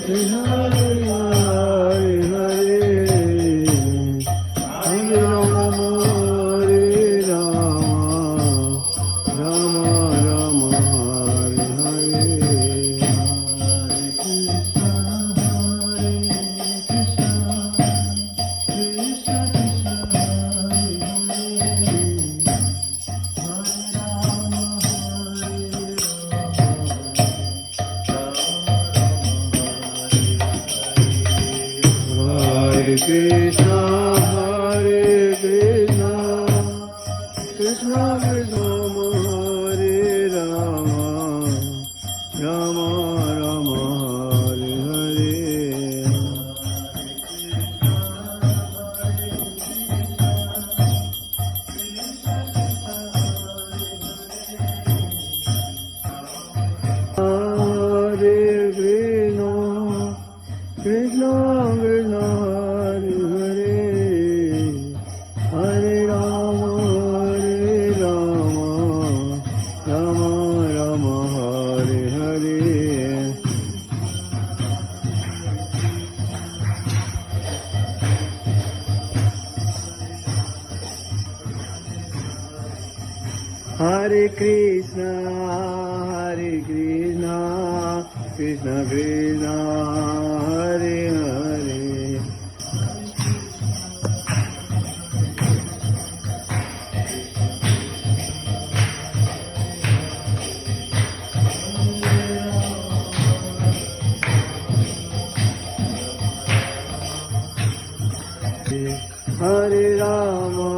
Krishna Krishna Hare Hare Hare Rama Hare Rama Rama Rama Hare Hare Hare Krishna, Hare Krishna, Krishna Krishna Hare Rama, Rama Rama Hare Hare. Hare Krishna, Krishna Krishna Hare Hare, Hare Rama, Rama Rama Hare Hare. Hare Krishna, Krishna Krishna, Hare Hare. Hare Rama,